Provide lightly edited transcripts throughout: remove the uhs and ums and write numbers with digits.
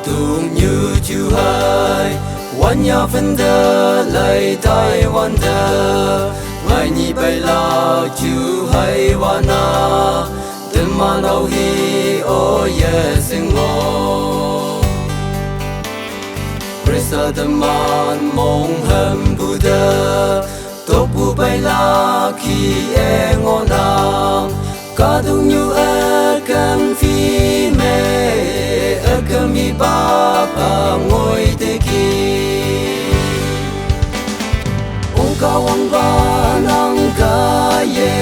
tu như chu haiวันยาฟันเดเลยไต้วันเดไม่นีไปลาจูให้วานาเดินมาเอาฮีโอเยสิงโงบริษัทมันมองเห็นบูเดตบบูไปลาคีเองอนามกาดุยูเอกันฟีเมเอกันมีบาปงอยเตกีKawang banang kaye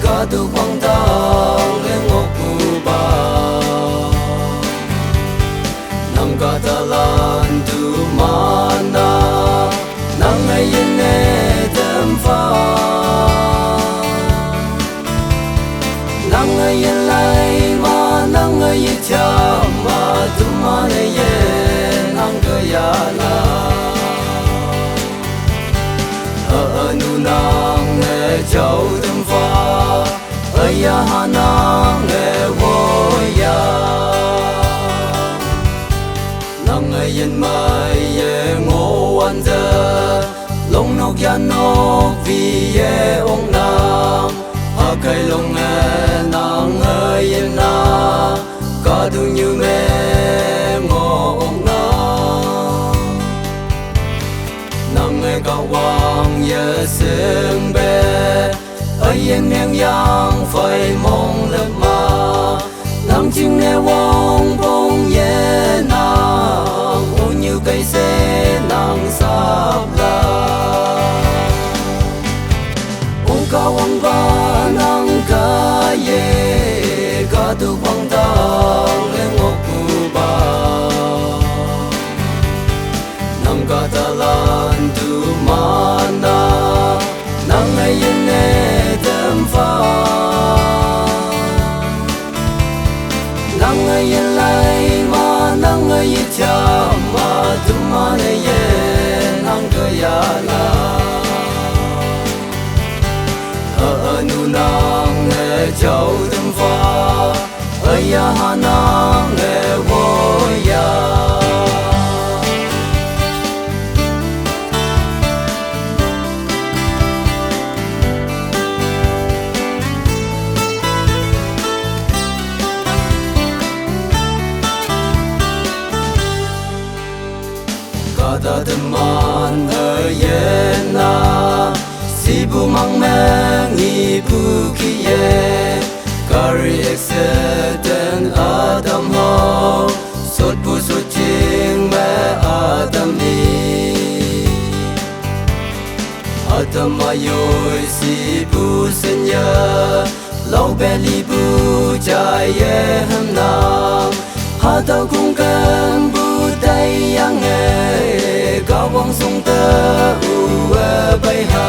kadu pangdang lengok kuba nang katalan tu mana nang ayen ne temfa nang ayen lai ma nang ayen chama tu mana ye nang kayana nu nang nghe châu tâm pha ơi ya ha nang nghe wo ya nang nghe yên mai ye ngô an giờ long nóc ya nóc vì ye ông nam ha cây long nghe nang nghe yên na cả tu như mẹ ngô ông nam nang nghe cao quang ye sương bê ở yên ngang yang phải mong lập mà nắng chim nghe vong bông ye nàng ô như cây xe nàng sáp la ô cao quang ba nắng ca ye ca tu quang tang lên ngọc cu ba nắng ca ta lan tu mana nang ayen ne tem fa nang ayen lai ma nang ayen cha ma tu ma ne ye nang ka ya la nu nang ne châu tem fa ya ha nang ne wo ya ta teman ayena si bu mang meng ni bu kiye kari exeten adam ho sot bu sot jing me adam ni adam ayoy si bu senya lau beli bu jaye ham nam ha tao cũng cần bu tay yang cao quang sông tơ bay hà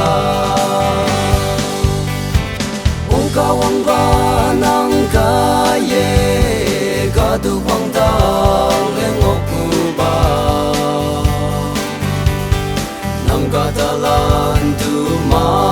ô cao quang ba nang ca ye ca tu quang tang lên ngọc cu ba nang ca ta lan tu ma